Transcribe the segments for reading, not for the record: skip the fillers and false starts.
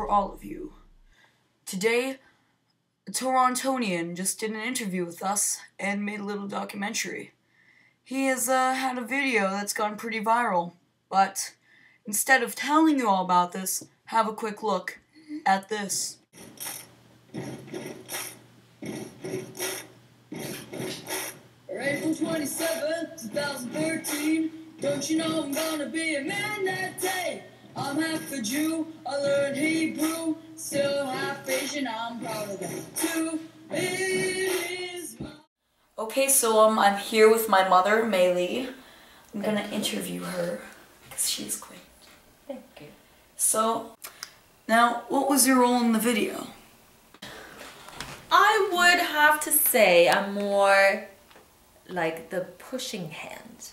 for all of you. Today, a Torontonian just did an interview with us and made a little documentary. He has had a video that's gone pretty viral, but instead of telling you all about this, have a quick look at this. April 27th, 2013. Don't you know I'm gonna be a man that day? I'm half a Jew, I learned Hebrew, still half Asian, I'm proud of that too. It is my... Okay, so I'm here with my mother, Maylee. I'm gonna interview her, because she's great. Thank you. So, now, what was your role in the video? I would have to say I'm more like the pushing hand.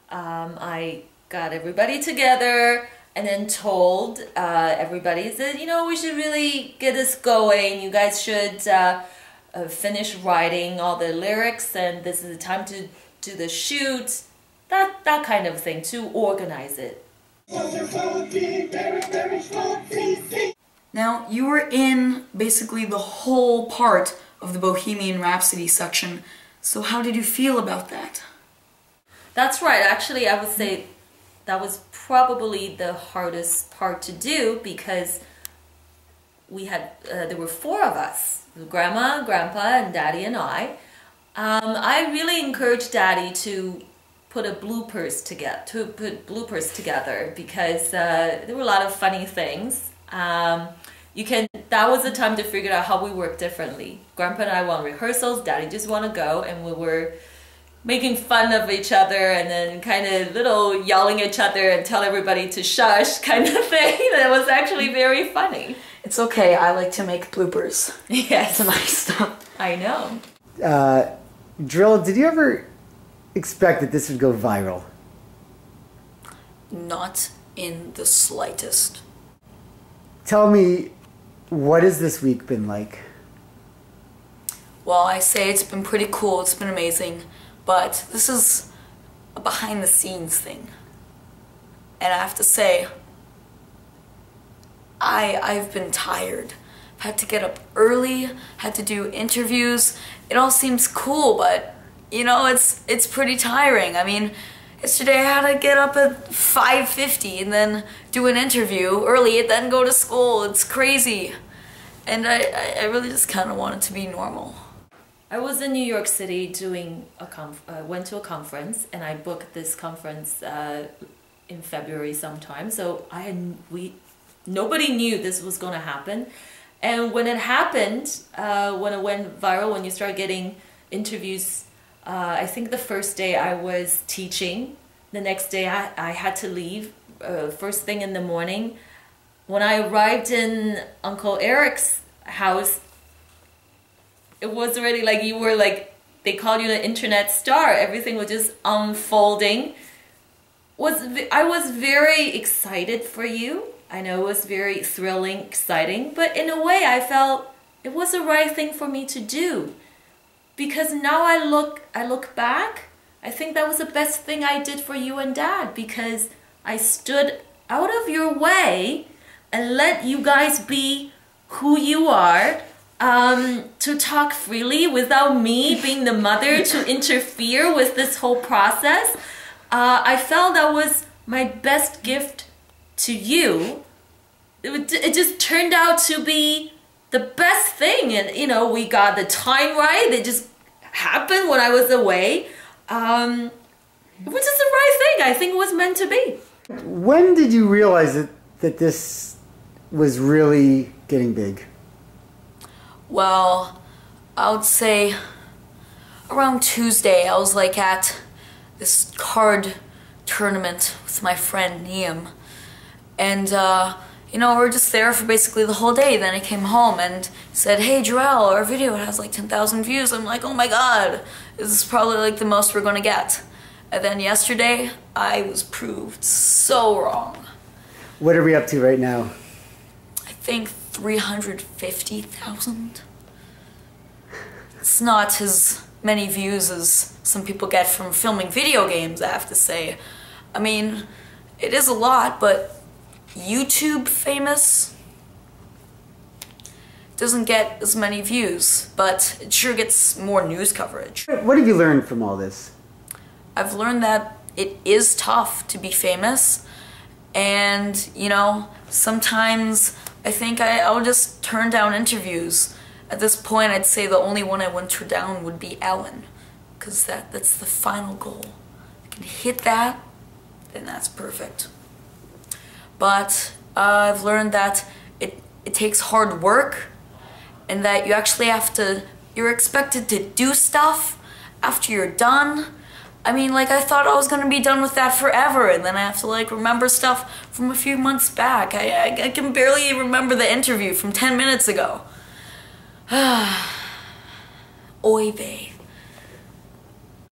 I got everybody together and then told everybody that, you know, we should really get this going. You guys should finish writing all the lyrics, and this is the time to do the shoot. That kind of thing, to organize it. Now, you were in basically the whole part of the Bohemian Rhapsody section, so how did you feel about that? That's right. Actually, I would say that was probably the hardest part to do, because we had there were four of us: Grandma, Grandpa, and Daddy and I. I really encouraged Daddy to put bloopers together, because there were a lot of funny things. That was the time to figure out how we work differently. Grandpa and I were on rehearsals, Daddy just want to go, and we were making fun of each other and then kind of little yelling at each other and tell everybody to shush kind of thing. That was actually very funny. It's okay, I like to make bloopers. Yes. It's nice stuff. I know. Jorel, did you ever expect that this would go viral? Not in the slightest. Tell me, what has this week been like? Well, I say it's been pretty cool, it's been amazing, but this is a behind the scenes thing. And I have to say, I've been tired. I've had to get up early, had to do interviews. It all seems cool, but you know, it's pretty tiring. I mean, yesterday I had to get up at 5:50 and then do an interview early and then go to school. It's crazy. And I really just kind of want it to be normal. I was in New York City doing went to a conference, and I booked this conference in February sometime. So nobody knew this was going to happen. And when it happened, when it went viral, when you start getting interviews, I think the first day I was teaching. The next day I had to leave first thing in the morning. When I arrived in Uncle Eric's house, it was already like you were like, they called you the internet star. Everything was just unfolding. I was very excited for you. I know it was very thrilling, exciting, but in a way I felt it was the right thing for me to do. Because now I look back, I think that was the best thing I did for you and Dad, because I stood out of your way and let you guys be who you are, to talk freely without me being the mother to interfere with this whole process. I felt that was my best gift to you. It just turned out to be the best thing, and you know, we got the time right. It just happened when I was away. It was just the right thing. I think it was meant to be. When did you realize that this was really getting big? Well, I would say around Tuesday I was like at this card tournament with my friend Niam, and you know, we were just there for basically the whole day. Then I came home and said, "Hey Jorel, our video has like 10,000 views." I'm like, "Oh my god, this is probably like the most we're gonna get." And then yesterday I was proved so wrong. What are we up to right now? I think 350,000. It's not as many views as some people get from filming video games, I have to say. I mean, it is a lot, but YouTube famous? doesn't get as many views, but it sure gets more news coverage. What have you learned from all this? I've learned that it is tough to be famous, and, you know, sometimes I think I'll just turn down interviews. At this point, I'd say the only one I wouldn't turn down would be Ellen, because that's the final goal. If I can hit that, then that's perfect. But I've learned that it takes hard work, and that you actually you're expected to do stuff after you're done. I mean, like, I thought I was gonna be done with that forever, and then I have to, like, remember stuff from a few months back. I can barely remember the interview from 10 minutes ago. Oy vey.